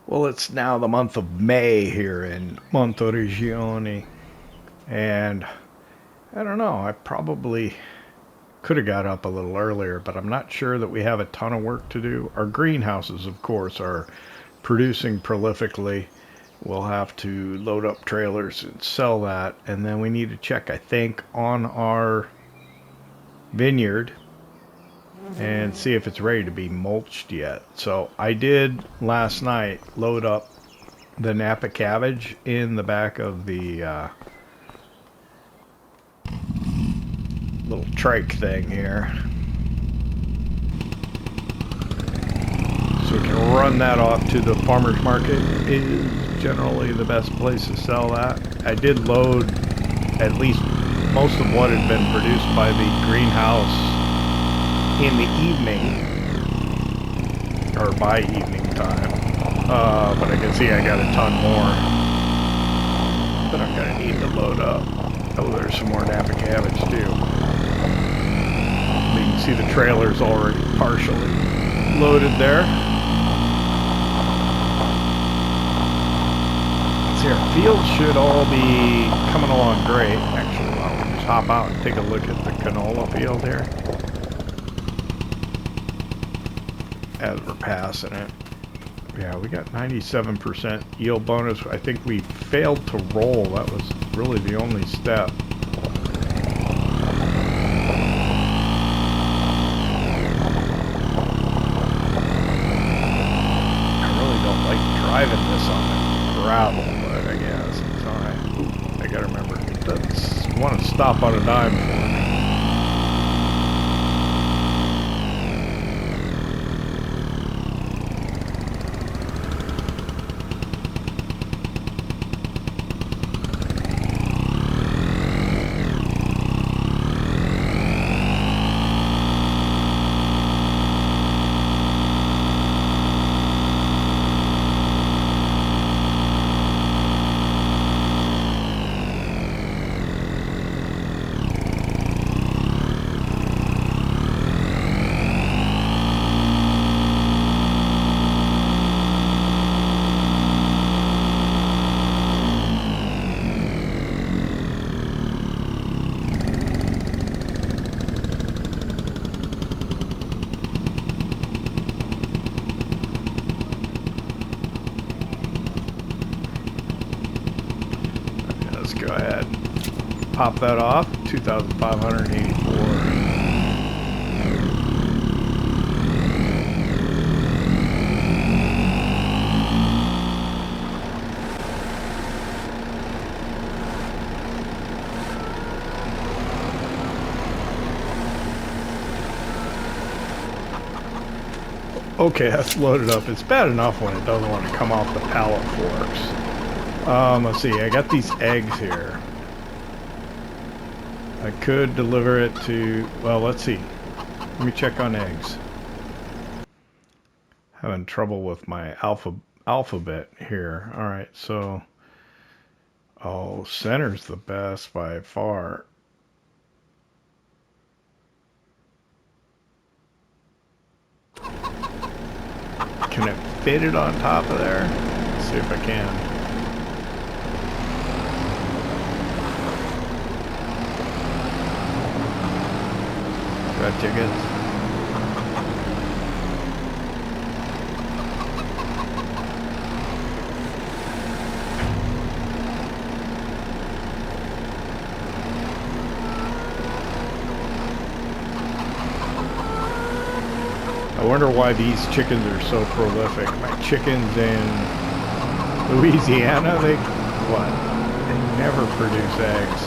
Well, it's now the month of May here in Monteriggioni, and I don't know, I probably could have got up a little earlier, but I'm not sure that we have a ton of work to do. Our greenhouses, of course, are producing prolifically. We'll have to load up trailers and sell that, and then we need to check, I think, on our vineyard and see if it's ready to be mulched yet. So I did last night load up the Napa cabbage in the back of the little trike thing here, so we can run that off to the farmer's market. Is generally the best place to sell that. I did load at least most of what had been produced by the greenhouse in the evening, or by evening time, but I can see I got a ton more that I'm gonna need to load up. Oh, there's some more Napa cabbage too. You can see the trailer's already partially loaded there. See, our fields should all be coming along great. Actually, I'll just hop out and take a look at the canola field here as we're passing it. Yeah, we got 97% yield bonus. I think we failed to roll. That was really the only step. I really don't like driving this on the gravel, but I guess it's alright. Ooh, I gotta remember, it doesn't want to stop on a dime for me. Go ahead, pop that off. 2,584. Okay, that's loaded up. It's bad enough when it doesn't want to come off the pallet forks. Let's see, I got these eggs here. I could deliver it to, well, let's see. Let me check on eggs. Having trouble with my alphabet here. Alright, so, oh, center's the best by far. Can it fit it on top of there? Let's see if I can. Got chickens. I wonder why these chickens are so prolific. My chickens in Louisiana, they never produce eggs.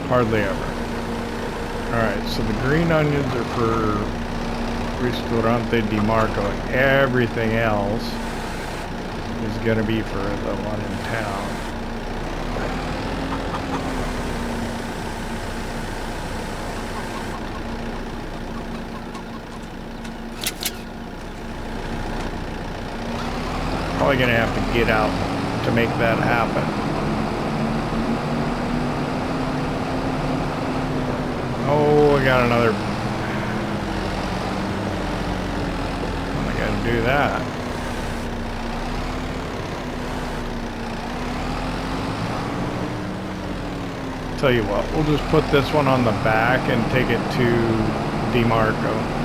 Hardly ever. Alright, so the green onions are for Ristorante Di Marco, and everything else is going to be for the one in town. Probably going to have to get out to make that happen. got another... I gotta do that. Tell you what, we'll just put this one on the back and take it to DeMarco.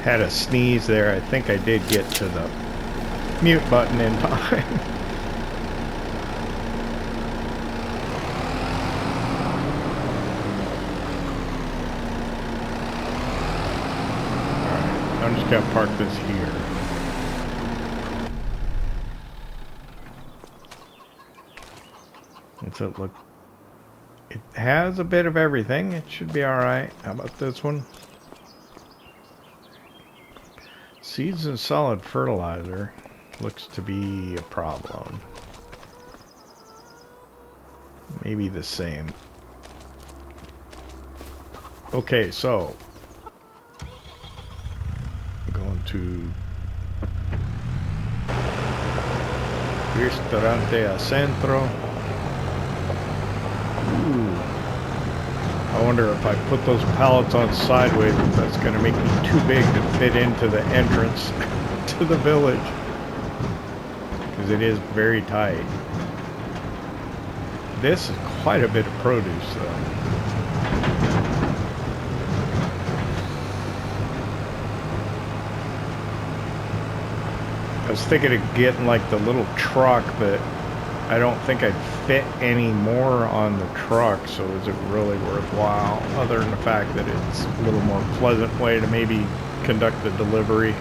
Had a sneeze there. I think I did get to the mute button in time. Alright, I'm just gonna park this here. What's it look? It has a bit of everything. It should be alright. How about this one? Seeds and solid fertilizer looks to be a problem. Maybe the same. Okay, so I'm going to Ristorante al Centro. Ooh. I wonder if I put those pallets on sideways, if that's going to make me too big to fit into the entrance to the village. Because it is very tight. This is quite a bit of produce, though. I was thinking of getting like the little truck, but I don't think I'd fit any more on the truck, so is it really worthwhile, other than the fact that it's a little more pleasant way to maybe conduct the delivery.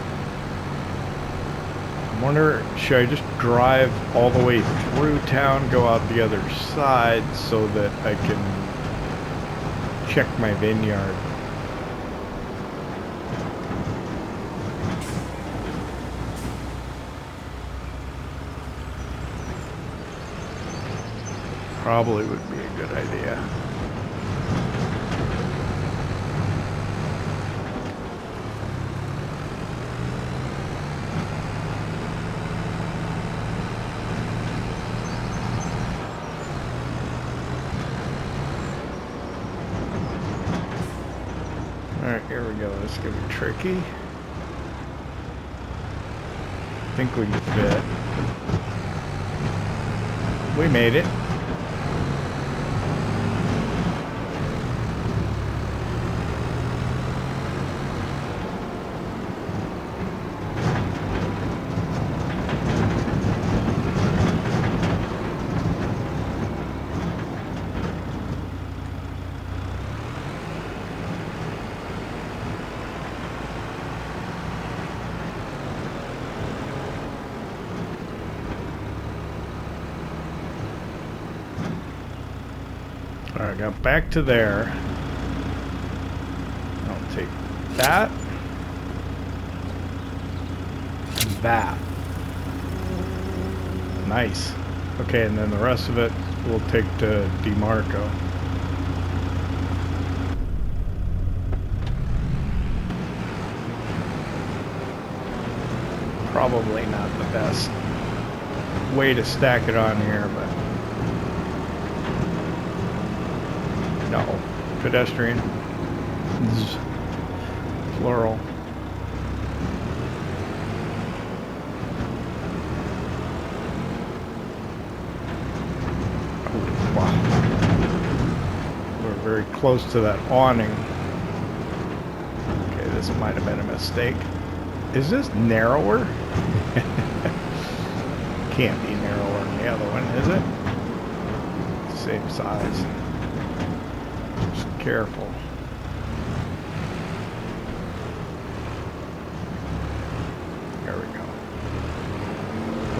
I wonder, should I just drive all the way through town, go out the other side, so that I can check my vineyard? Probably would be a good idea. Alright, here we go. This is gonna be tricky. I think we can fit. We made it. Alright, got back to there. I'll take that. And that. Nice. Okay, and then the rest of it we'll take to DeMarco. Probably not the best way to stack it on here, but no, pedestrian. Plural. Oh, wow. We're very close to that awning. Okay, this might have been a mistake. Is this narrower? Can't be narrower than the other one, is it? Same size. Just careful. There we go.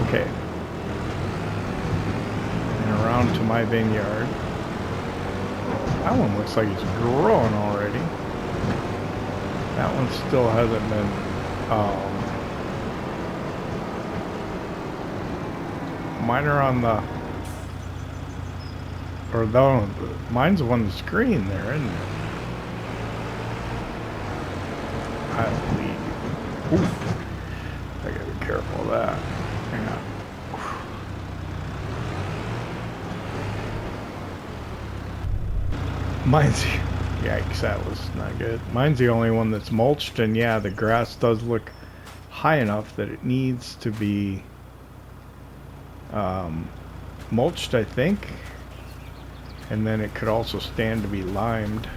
Okay. onto my vineyard. That one looks like it's growing already. That one still hasn't been mine are on the, or though mine's on the screen there, isn't it? I believe. Ooh, I gotta be careful of that. Hang on. Mine's, yikes, that was not good. Mine's the only one that's mulched, and yeah, the grass does look high enough that it needs to be mulched, I think. And then it could also stand to be limed.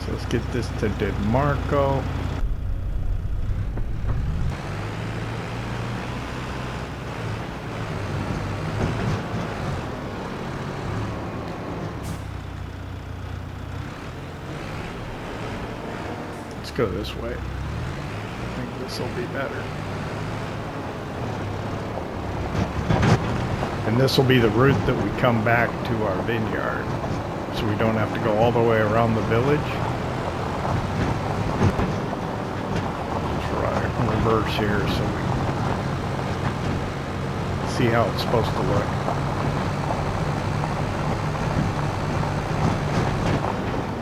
So let's get this to DeMarco. Let's go this way. I think this will be better. And this will be the route that we come back to our vineyard, so we don't have to go all the way around the village. Just right reverse here so we see how it's supposed to look.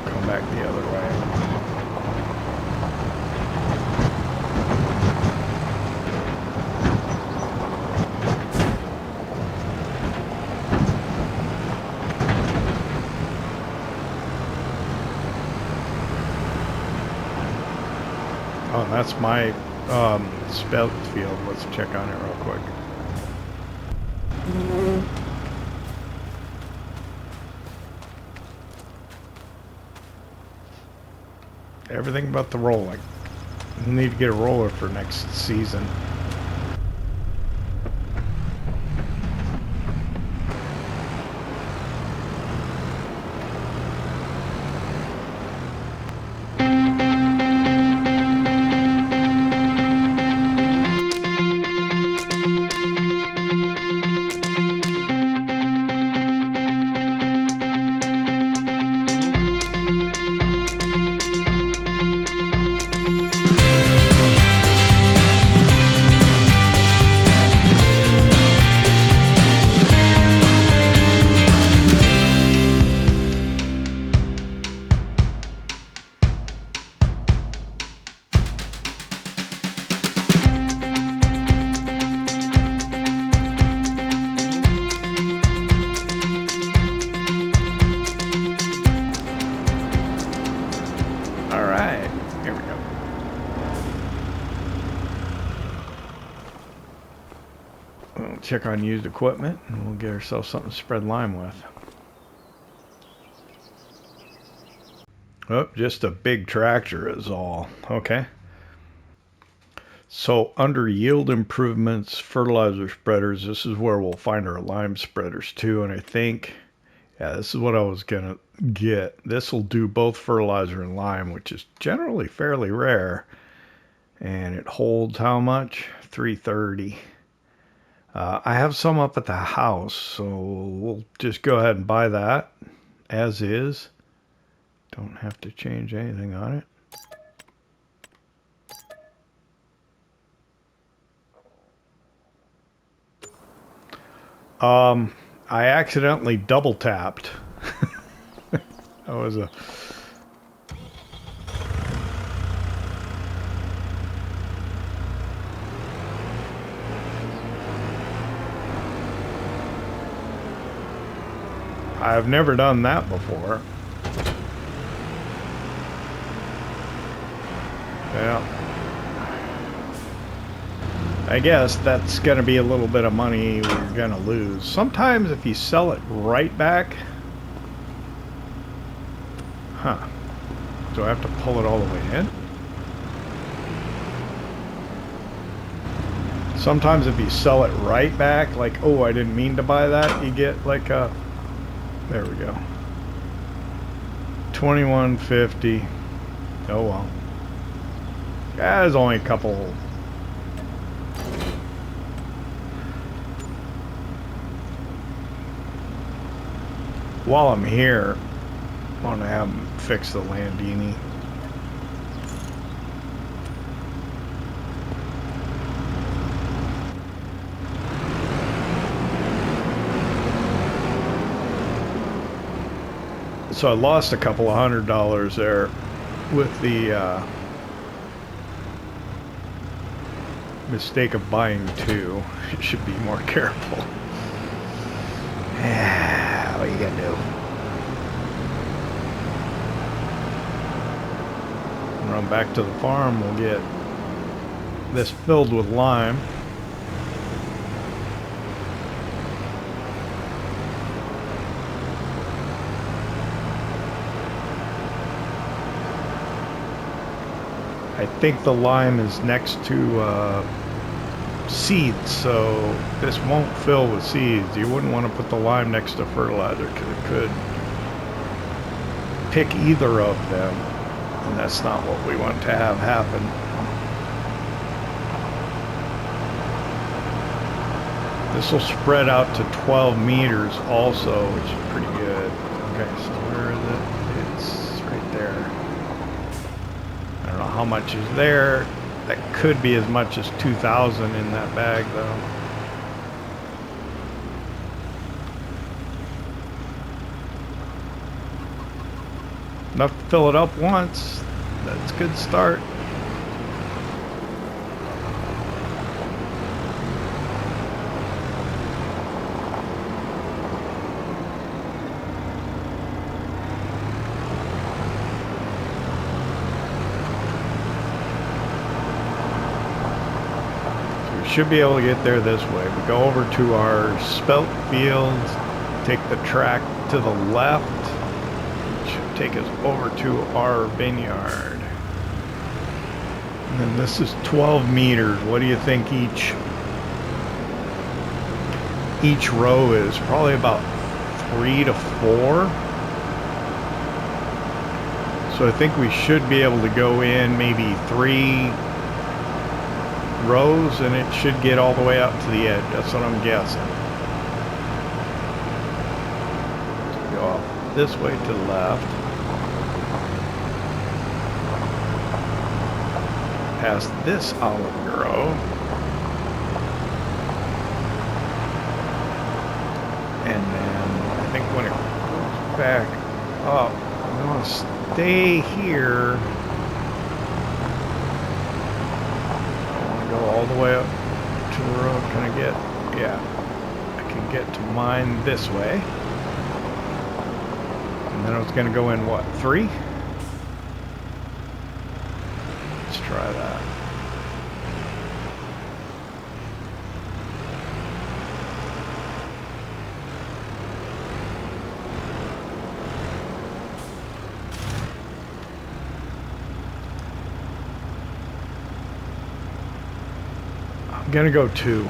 Come back the other way. Oh, that's my spelt field. Let's check on it real quick. Everything but the rolling. We'll need to get a roller for next season. Check on used equipment and we'll get ourselves something to spread lime with. Oh, just a big tractor is all. Okay. So under yield improvements, fertilizer spreaders, this is where we'll find our lime spreaders too. And I think, yeah, this is what I was gonna get. This will do both fertilizer and lime, which is generally fairly rare. And it holds how much? 330. I have some up at the house, so we'll just go ahead and buy that as is. Don't have to change anything on it. I accidentally double tapped. That was a... I've never done that before. Yeah. I guess that's going to be a little bit of money we're going to lose. Sometimes if you sell it right back... Huh. Do I have to pull it all the way in? Sometimes if you sell it right back, like, oh, I didn't mean to buy that, you get like a... There we go. $21.50. Oh well. Yeah, there's only a couple while I'm here, I want to have them fix the Landini. So I lost a couple of $100 there with the mistake of buying two. You should be more careful. What are you gonna do? Run back to the farm. We'll get this filled with lime. I think the lime is next to seeds, so this won't fill with seeds. You wouldn't want to put the lime next to fertilizer because it could pick either of them, and that's not what we want to have happen. This will spread out to 12 meters also, which is pretty good. Okay, so where is it? It's right there. I don't know how much is there. That could be as much as 2,000 in that bag, though. Enough to fill it up once. That's a good start. Should be able to get there this way. We go over to our spelt fields, take the track to the left, which should take us over to our vineyard. And then this is 12 meters. What do you think each row is? Probably about 3 to 4. So I think we should be able to go in maybe 3 rows, and it should get all the way out to the edge. That's what I'm guessing. Go off this way to the left. Past this olive grove. And then I think when it goes back up, I'm going to stay here. Go all the way up to the road. Can I get, yeah, I can get to mine this way. And then I was going to go in what, 3? Let's try that. I'm gonna go 2.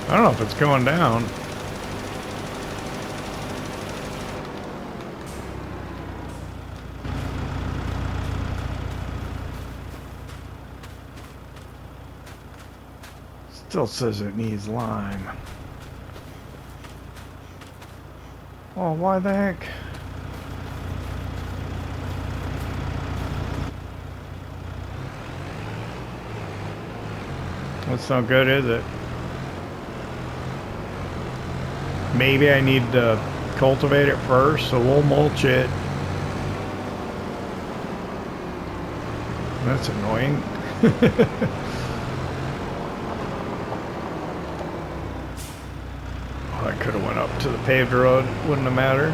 I don't know if it's going down. Still says it needs lime. Oh, why the heck? That's not good, is it? Maybe I need to cultivate it first, so we'll mulch it. That's annoying. I could have went up to the paved road, wouldn't have mattered.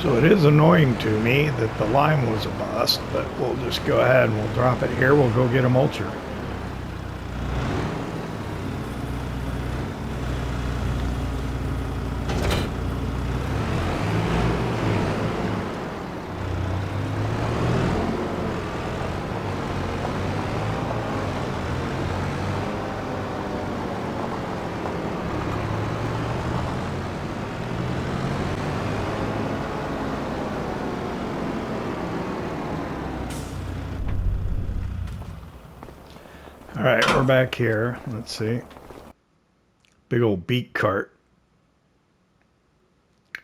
So it is annoying to me that the lime was a bust, but we'll just go ahead and we'll drop it here. We'll go get a mulcher. All right, we're back here. Let's see. Big old beet cart.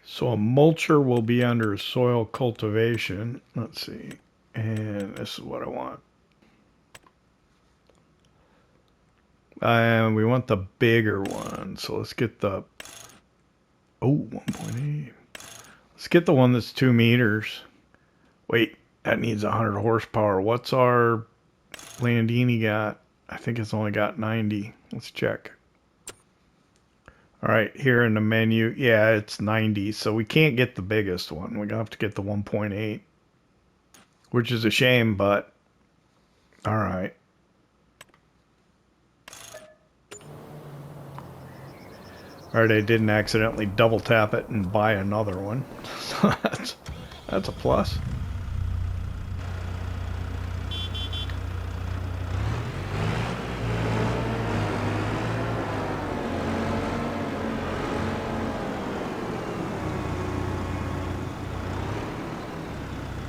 So a mulcher will be under soil cultivation. Let's see. And this is what I want. And we want the bigger one. So let's get the... Oh, 1.8. Let's get the one that's 2 meters. Wait, that needs 100 horsepower. What's our Landini got? I think it's only got 90. Let's check. All right, here in the menu, yeah, it's 90. So we can't get the biggest one. We're going to have to get the 1.8, which is a shame, but all right. All right, I didn't accidentally double tap it and buy another one. So that's a plus.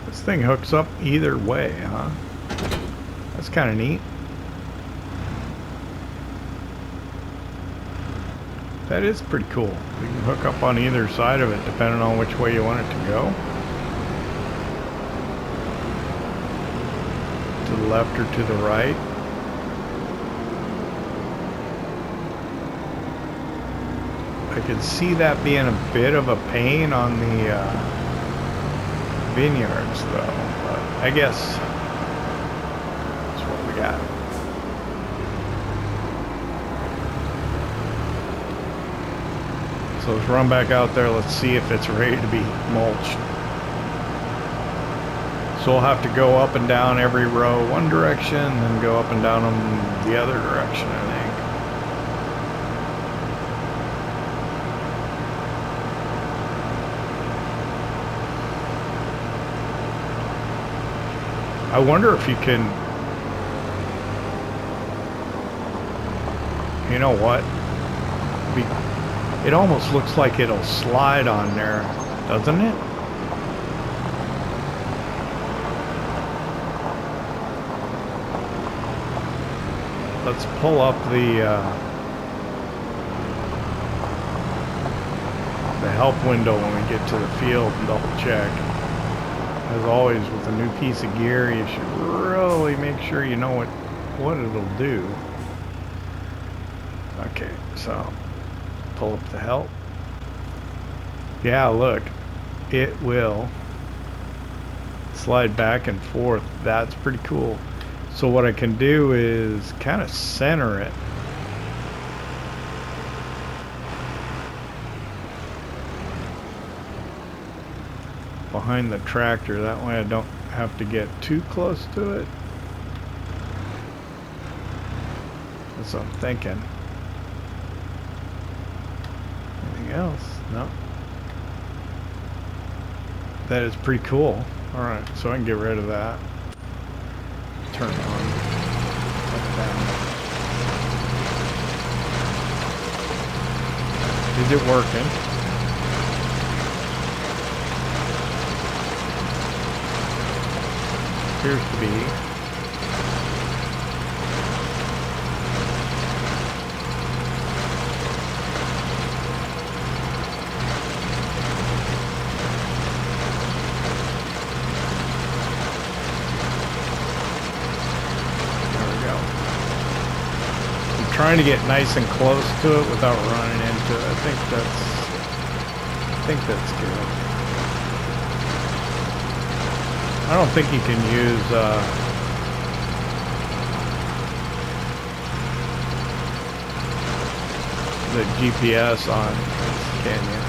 This thing hooks up either way, huh? That's kind of neat. That is pretty cool. You can hook up on either side of it depending on which way you want it to go. To the left or to the right. I can see that being a bit of a pain on the vineyards though, but I guess that's what we got. So let's run back out there. Let's see if it's ready to be mulched. So we'll have to go up and down every row one direction, then go up and down them the other direction, I think. I wonder if you can, you know what? It almost looks like it'll slide on there, doesn't it? Let's pull up the help window when we get to the field and double check. As always, with a new piece of gear, you should really make sure you know what it'll do. Okay, so pull up the help. Yeah, look, it will slide back and forth. That's pretty cool. So what I can do is kind of center it. Behind the tractor, that way I don't have to get too close to it. That's what I'm thinking. Anything else? No. That is pretty cool. Alright, so I can get rid of that. Turn it on. Up, down. Is it working? Appears to be. There we go. I'm trying to get nice and close to it without running into it. I think that's good. I don't think you can use the GPS on this, can you?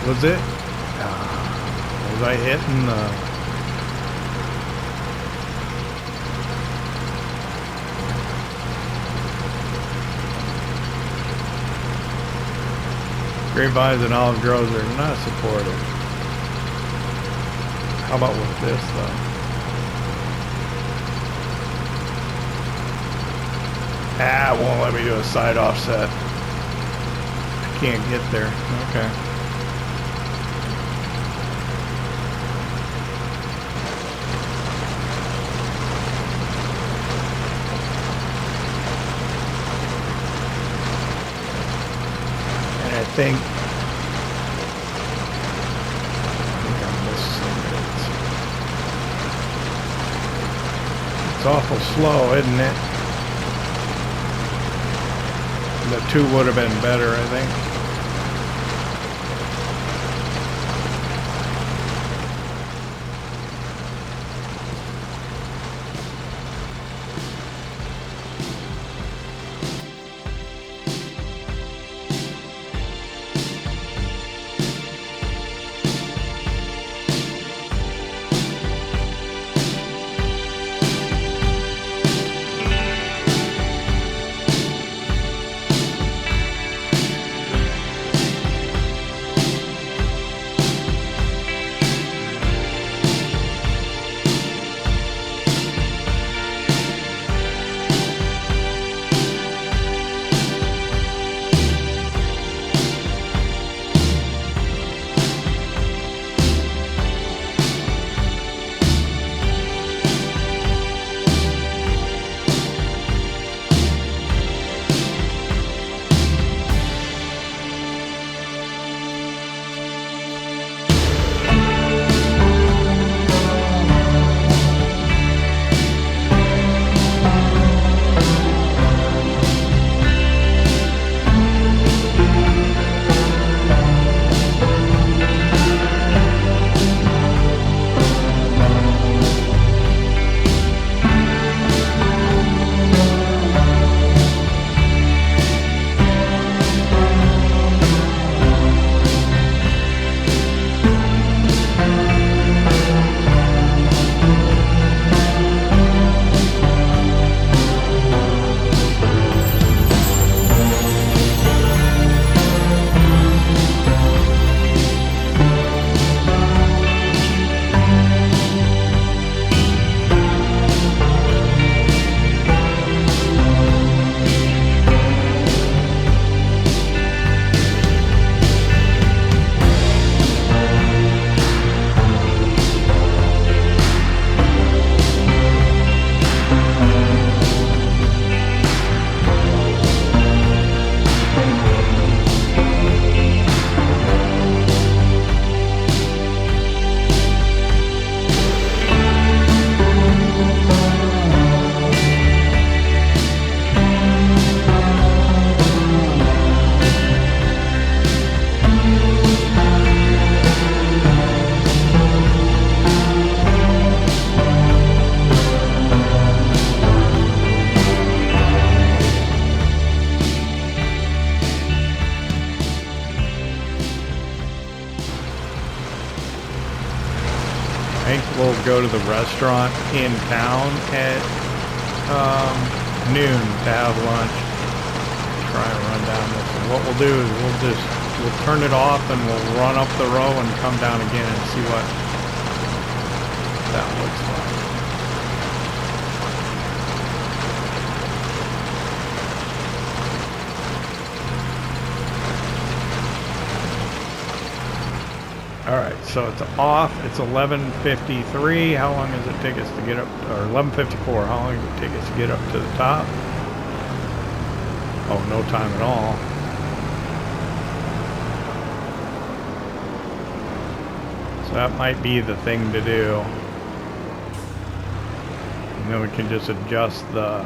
Was it? Was I hitting the... Grapevines and olive groves are not supported. How about with this though? Ah, it won't let me do a side offset. can't get there. Okay. And I think I'm missing it. It's awful slow, isn't it? The 2 would have been better, I think. we'll go to the restaurant in town at noon to have lunch. Try and run down this. And what we'll do is we'll turn it off and we'll run up the row and come down again and see what that looks like. Alright, so it's off. It's 11:53. How long does it take us to get up? Or 11:54. How long does it take us to get up to the top? Oh, no time at all. So that might be the thing to do. And then we can just adjust the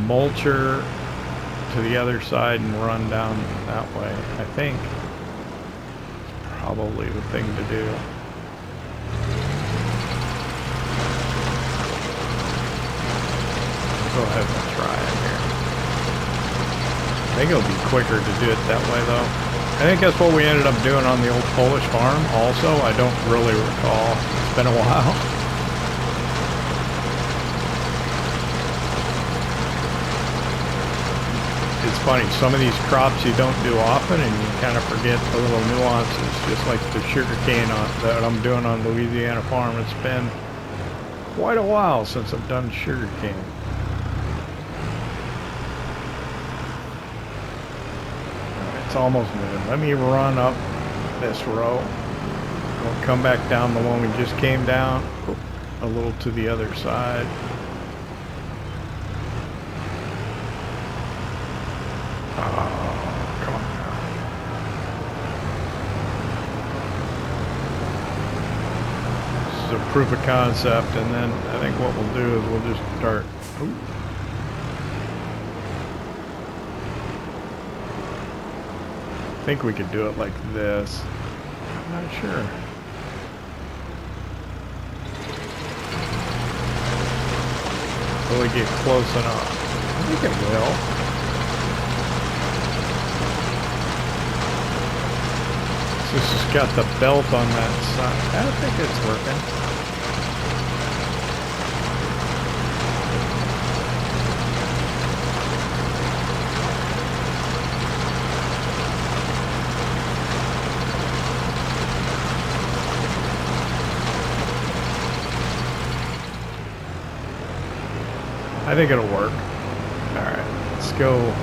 mulcher to the other side and run down that way, I think. Probably the thing to do. Go ahead and try it here. I think it'll be quicker to do it that way though. I think that's what we ended up doing on the old Polish farm also. I don't really recall. It's been a while. It's funny, some of these crops you don't do often and you kind of forget the little nuances, just like the sugarcane that I'm doing on Louisiana farm. It's been quite a while since I've done sugarcane. it's almost noon. Let me run up this row. We'll come back down the one we just came down. Oop, a little to the other side. Oh, come on now. This is a proof of concept, and then I think what we'll do is we'll just start. Ooh. I think we could do it like this. I'm not sure. Will we get close enough? I think it will. This has got the belt on that side. I think it's working. I think it'll work. Alright, let's go.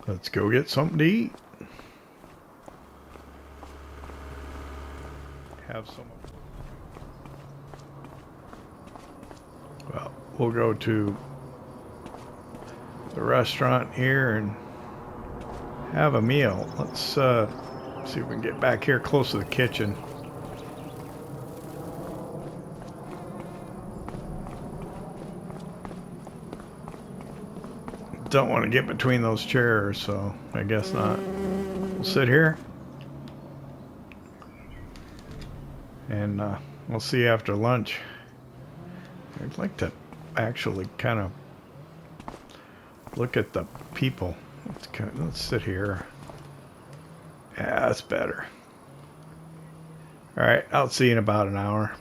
Let's go get something to eat. Have some. Well, we'll go to the restaurant here and have a meal. Let's see if we can get back here close to the kitchen. Don't want to get between those chairs, so I guess not. We'll sit here and we'll see after lunch. I'd like to actually kind of look at the people. Let's sit here. Yeah, that's better. All right, I'll see you in about an hour.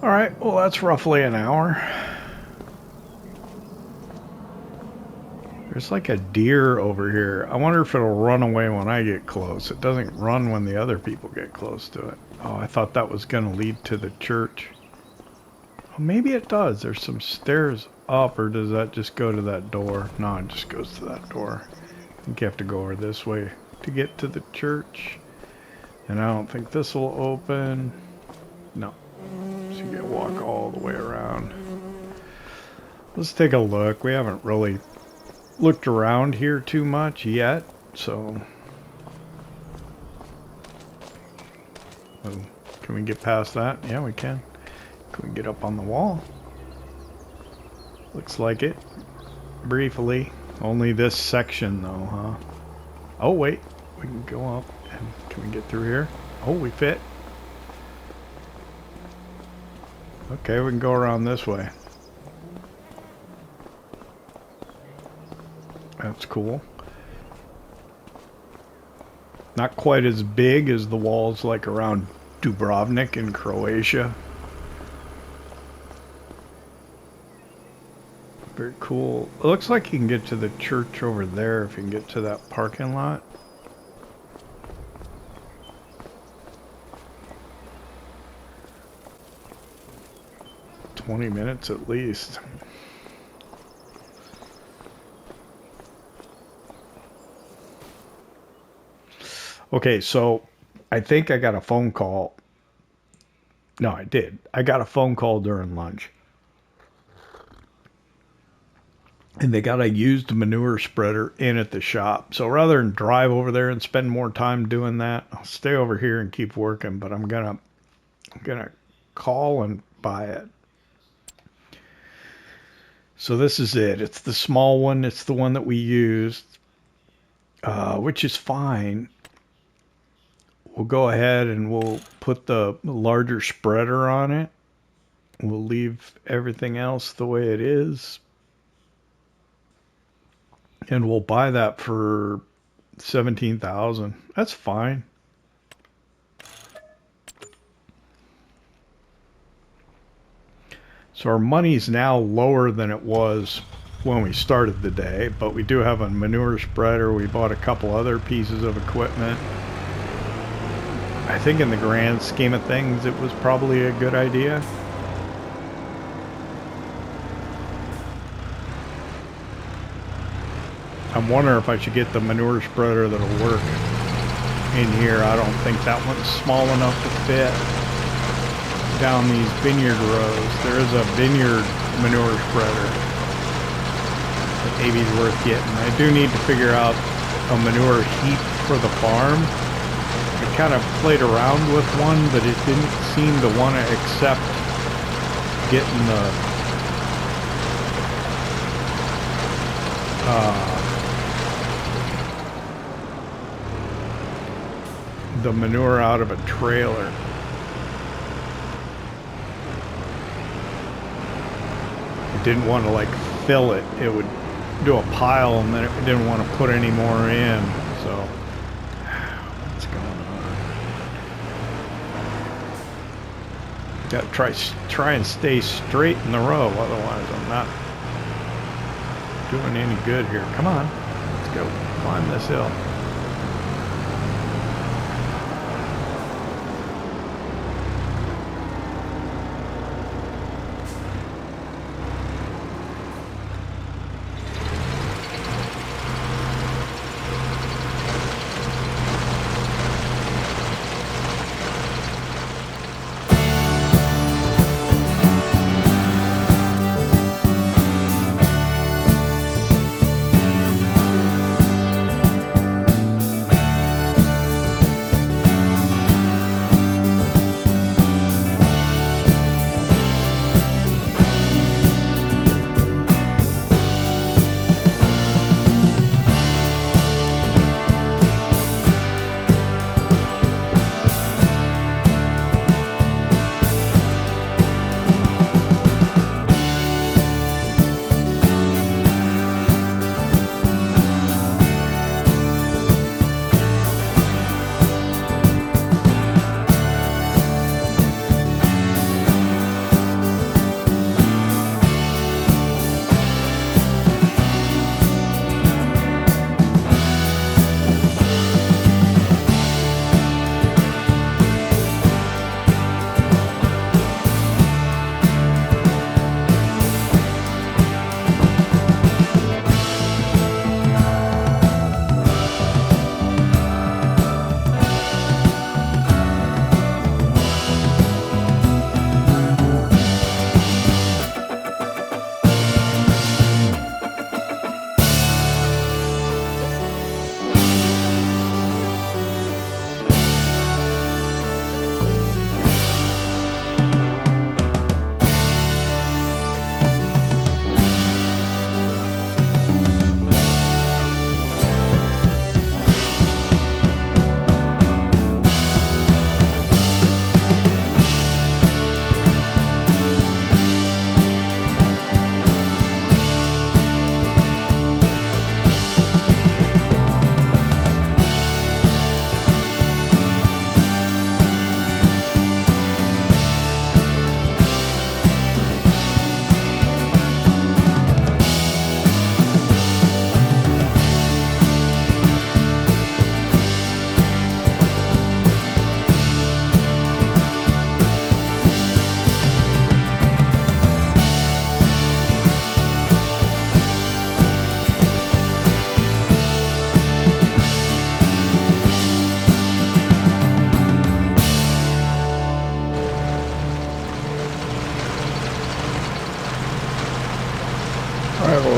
All right, well, that's roughly an hour. There's like a deer over here. I wonder if it'll run away when I get close. It doesn't run when the other people get close to it. Oh, I thought that was going to lead to the church. Oh, maybe it does. There's some stairs up, or does that just go to that door? No, it just goes to that door. I think you have to go over this way to get to the church. And I don't think this will open. No. So you gotta walk all the way around. Let's take a look. We haven't really looked around here too much yet, so can we get past that? Yeah, we can. Can we get up on the wall? Looks like it. Briefly. Only this section though, huh? Oh wait, we can go up. And can we get through here? Oh, we fit. Okay, we can go around this way. That's cool. Not quite as big as the walls like around Dubrovnik in Croatia. Very cool. It looks like you can get to the church over there if you can get to that parking lot. $20 at least. Okay, so I think I got a phone call. No, I did. I got a phone call during lunch. And they got a used manure spreader in at the shop. So rather than drive over there and spend more time doing that, I'll stay over here and keep working, but I'm gonna call and buy it. So this is it. It's the small one. It's the one that we used, which is fine. We'll go ahead and we'll put the larger spreader on it. We'll leave everything else the way it is. And we'll buy that for 17,000. That's fine. So our money's now lower than it was when we started the day, but we do have a manure spreader. We bought a couple other pieces of equipment. I think in the grand scheme of things, it was probably a good idea. I'm wondering if I should get the manure spreader that'll work in here. I don't think that one's small enough to fit down these vineyard rows. There is a vineyard manure spreader that maybe is worth getting. I do need to figure out a manure heap for the farm. I kind of played around with one, but it didn't seem to want to accept getting the manure out of a trailer. It didn't want to like fill it. It would do a pile and then it didn't want to put any more in. So what's going on? Got to try and stay straight in the row, otherwise I'm not doing any good here. Come on, let's go climb this hill.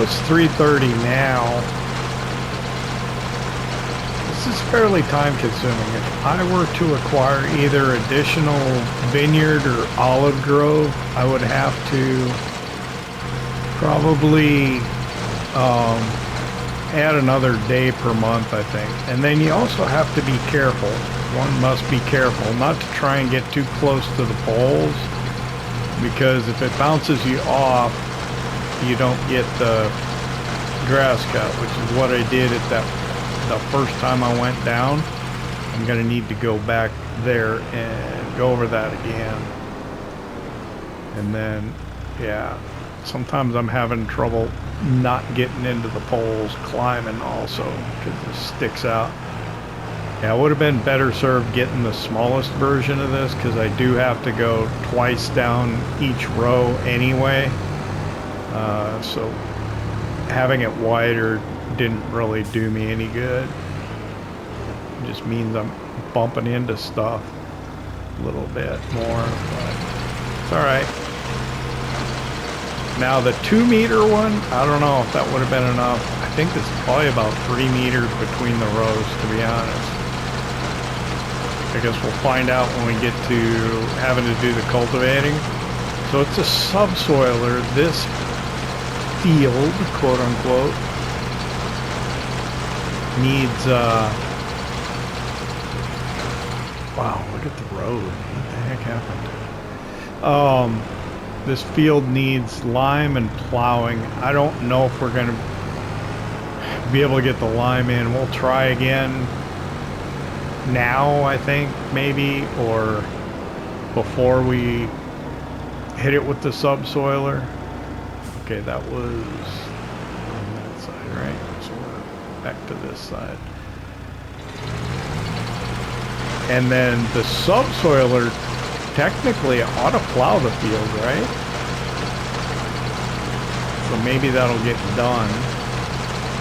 It's 3:30 now. This is fairly time consuming. If I were to acquire either additional vineyard or olive grove, I would have to probably add another day per month, I think. And then you also have to be careful. One must be careful not to try and get too close to the poles, because if it bounces you off, you don't get the grass cut, which is what I did at the first time I went down. I'm gonna need to go back there and go over that again. And then, yeah, sometimes I'm having trouble not getting into the poles, climbing also, because this sticks out. Yeah, I would have been better served getting the smallest version of this, because I do have to go twice down each row anyway. So having it wider didn't really do me any good. It just means I'm bumping into stuff a little bit more, but it's all right. Now the 2 meter one, I don't know if that would have been enough. I think it's probably about 3 meters between the rows, to be honest. I guess we'll find out when we get to having to do the cultivating. So it's a subsoiler. This field, quote unquote, needs, wow, look at the road. What the heck happened? This field needs lime and plowing. I don't know if we're going to be able to get the lime in. We'll try again now, I think, maybe, or before we hit it with the subsoiler. Okay, that was on that side, right? So we're back to this side. And then the subsoiler technically ought to plow the field, right? So maybe that'll get done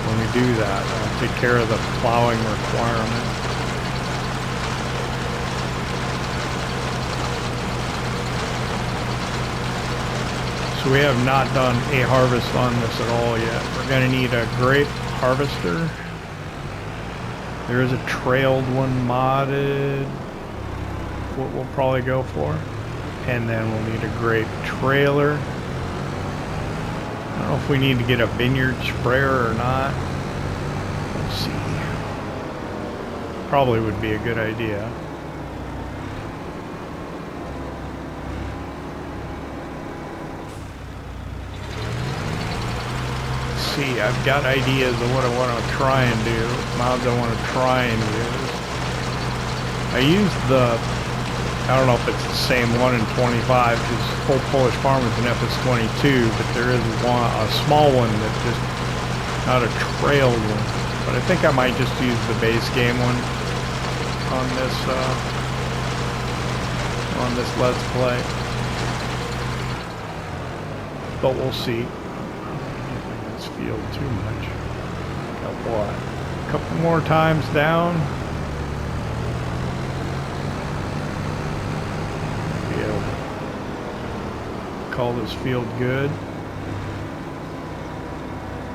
when we do that. I'll take care of the plowing requirement. So we have not done a harvest on this at all yet. We're going to need a grape harvester. There is a trailed one modded. What we'll probably go for. And then we'll need a grape trailer. I don't know if we need to get a vineyard sprayer or not. We'll see. Probably would be a good idea. See, I've got ideas of what I want to try and do, mods I want to try and use. I used the, I don't know if it's the same one in 25, because Full Polish Farmer's in FS22, but there is one, a small one that's just not a trailed one. But I think I might just use the base game one on this Let's Play. But we'll see. Field too much. Got what? A couple more times down. Be able to call this field good.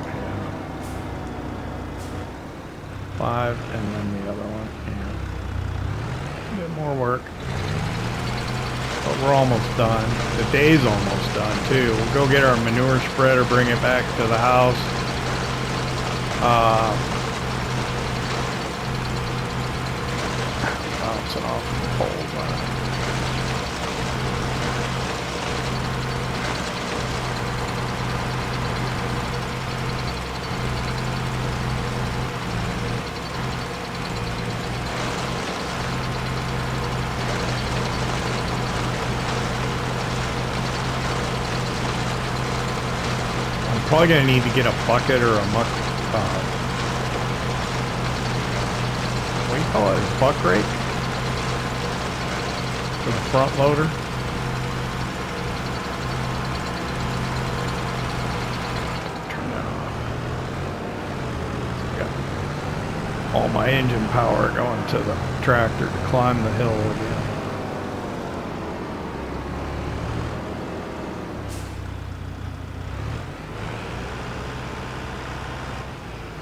Yeah. 5 and then the other one. Yeah. A bit more work. But we're almost done. The day's almost done too. We'll go get our manure spreader, bring it back to the house. Bouncing off the poles. Probably gonna need to get a bucket or a muck. What do you call it? A buck rake for the front loader. Turn that off. Got all my engine power going to the tractor to climb the hill again.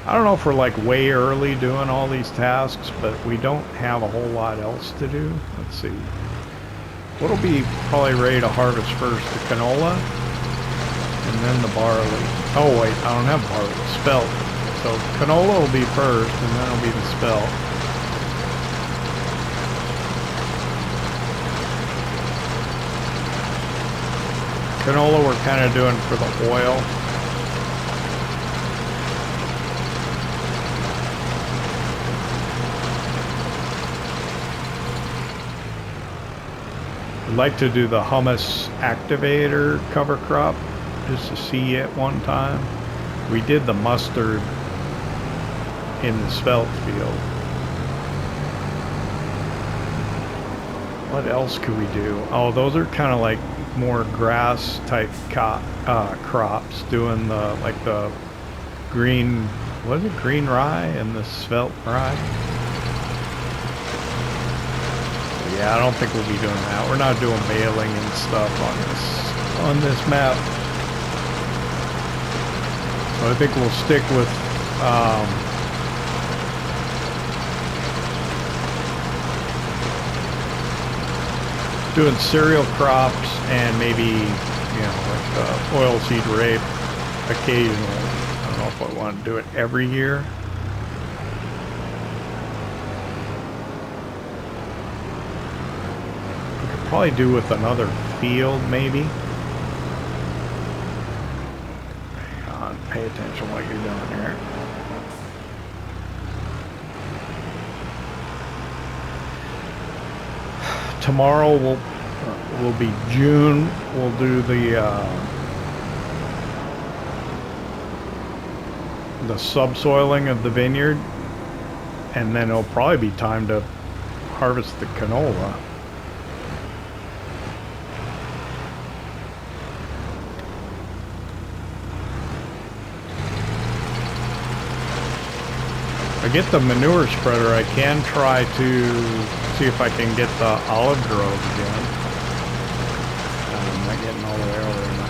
I don't know if we're like way early doing all these tasks, but we don't have a whole lot else to do. Let's see. What'll be probably ready to harvest first? The canola and then the barley. Oh wait, I don't have barley. Spelt. So canola will be first and then it'll be the spelt. Canola we're kind of doing for the oil. I'd like to do the hummus activator cover crop just to see it one time. We did the mustard in the svelte field. What else could we do? Oh, those are kind of like more grass type crops, doing the like the green, what is it, green rye and the svelte rye. Yeah, I don't think we'll be doing that. We're not doing baling and stuff on this map. So I think we'll stick with doing cereal crops and maybe, you know, like oilseed rape occasionally. I don't know if I want to do it every year. We could probably do with another field, maybe. Hang on, pay attention to what you're doing here. Tomorrow will be June. We'll do the subsoiling of the vineyard, and then it'll probably be time to harvest the canola. If I get the manure spreader, I can try to see if I can get the olive grove again. I'm not getting all the way over there now.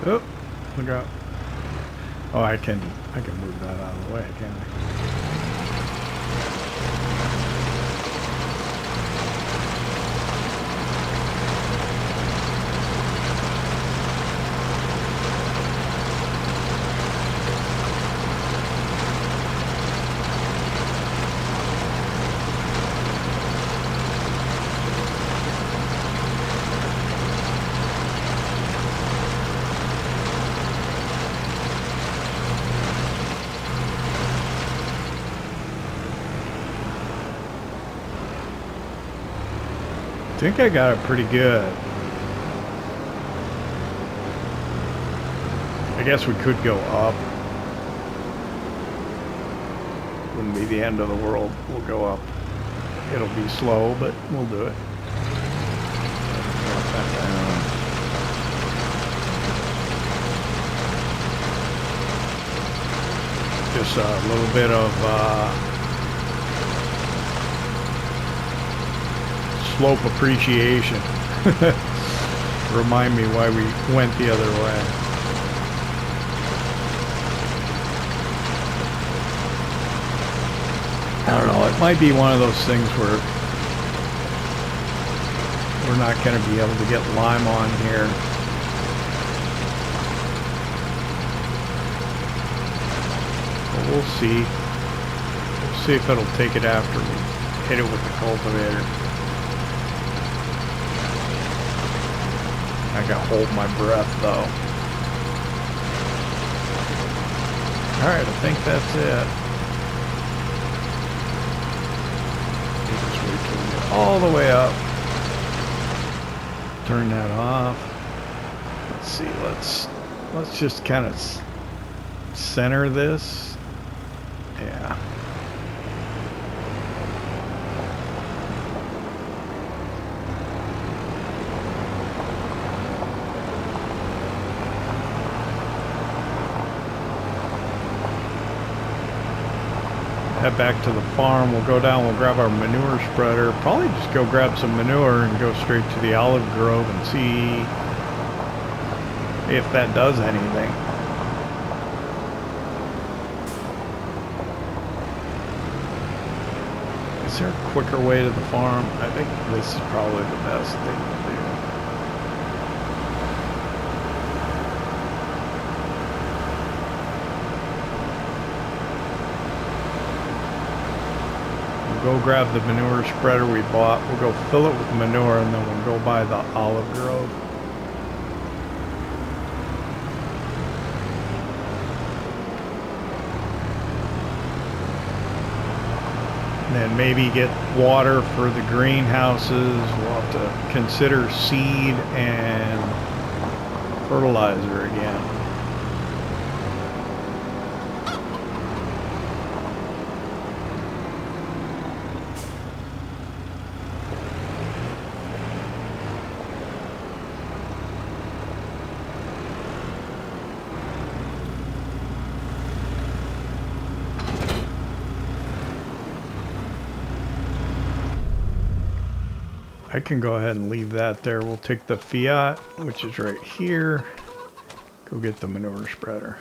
Oh, look out. Oh, I can move that out of the way, can't I? I think I got it pretty good. I guess we could go up. Wouldn't be the end of the world. We'll go up. It'll be slow, but we'll do it. Drop that down. Just a little bit of slope appreciation. Remind me why we went the other way. I don't know, it might be one of those things where we're not going to be able to get lime on here. But we'll see. We'll see if it'll take it after we hit it with the cultivator. I gotta hold my breath though. Alright, I think that's it. Just wait till we get all the way up. Turn that off. Let's see, let's just kind of center this. Yeah. head back to the farm. We'll go down, we'll grab our manure spreader. Probably just go grab some manure and go straight to the olive grove and see if that does anything. Is there a quicker way to the farm? I think this is probably the best thing to do. We'll go grab the manure spreader we bought. We'll go fill it with manure and then we'll go by the olive grove. And then maybe get water for the greenhouses. We'll have to consider seed and fertilizer again. I can go ahead and leave that there. We'll take the Fiat, which is right here. Go get the manure spreader.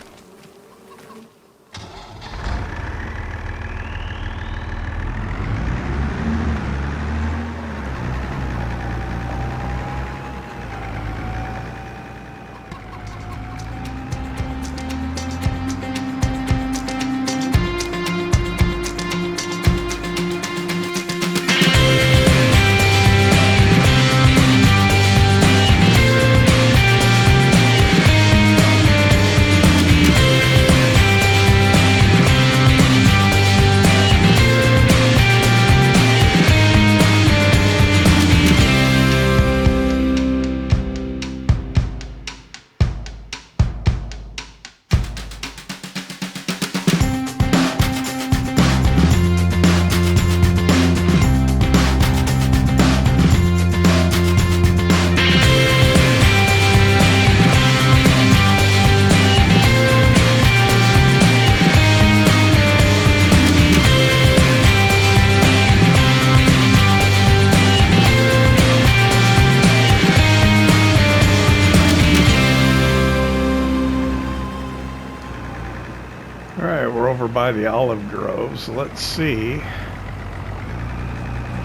By the olive groves. Let's see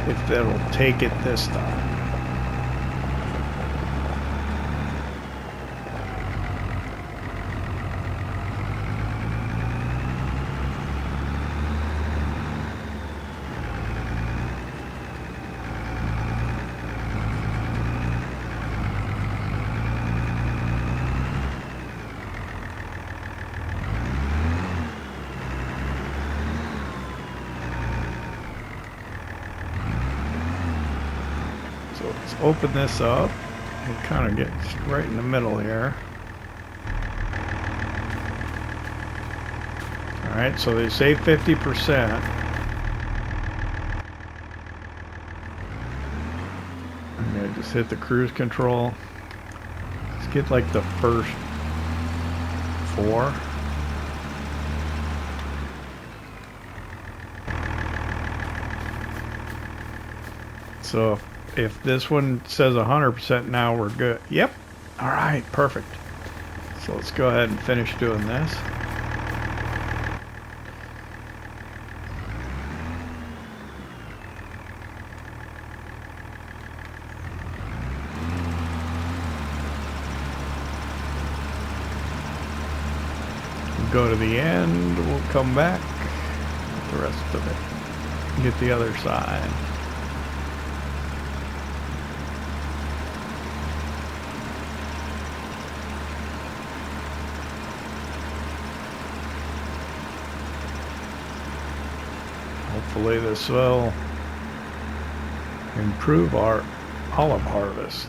if that'll take it this time. Let's open this up and kind of get right in the middle here. Alright, so they say 50%. I'm going to just hit the cruise control. Let's get like the first 4. So if this one says 100%, now we're good. Yep. All right, perfect. So let's go ahead and finish doing this. We'll go to the end. We'll come back with the rest of it. Get the other side. Hopefully this will improve our olive harvest.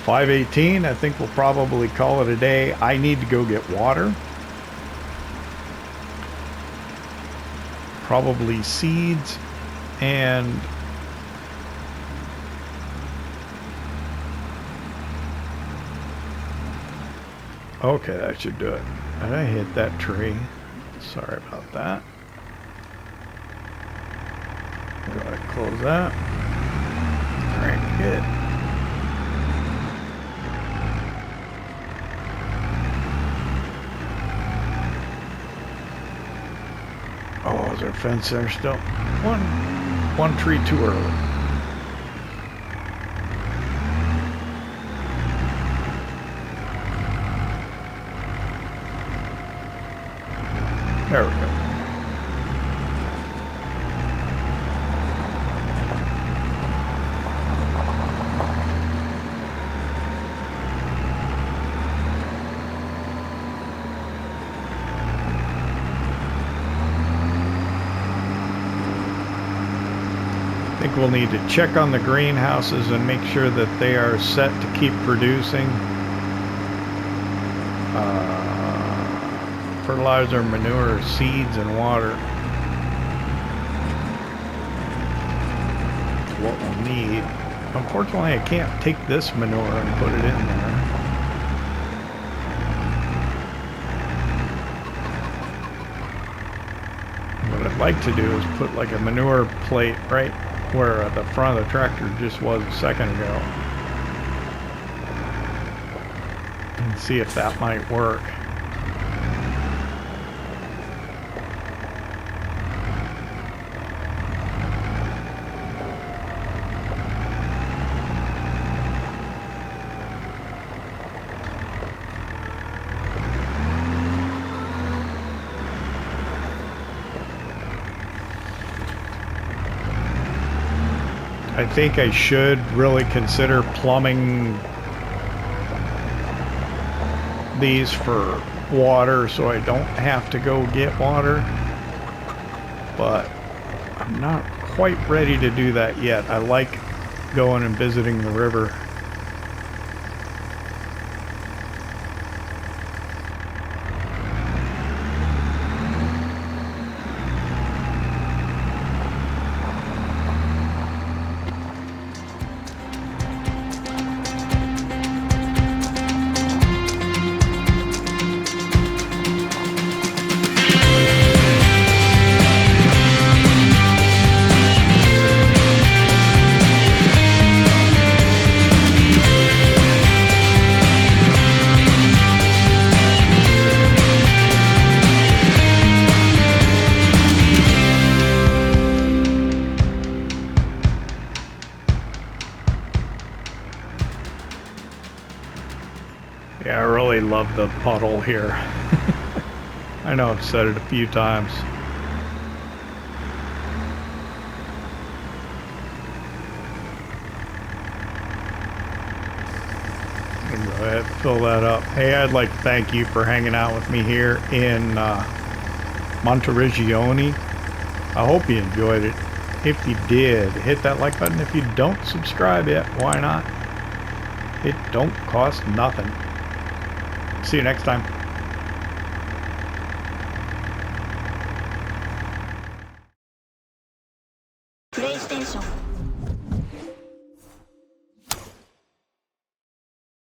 5:18, I think we'll probably call it a day. I need to go get water. Probably seeds and okay, that should do it. Did I hit that tree? Sorry about that. Go ahead and close that. Alright, good. Oh, is there a fence there still? One tree too early. There we go. I think we'll need to check on the greenhouses and make sure that they are set to keep producing. Fertilizer, manure, seeds, and water. What we'll need. Unfortunately, I can't take this manure and put it in there. What I'd like to do is put like a manure plate right where the front of the tractor just was a second ago. And see if that might work. I think I should really consider plumbing these for water so I don't have to go get water, but I'm not quite ready to do that yet. I like going and visiting the river. Yeah, I really love the puddle here. I know I've said it a few times. Go ahead, fill that up. Hey, I'd like to thank you for hanging out with me here in Monteriggioni. I hope you enjoyed it. If you did, hit that like button. If you don't subscribe yet, why not? It don't cost nothing. See you next time.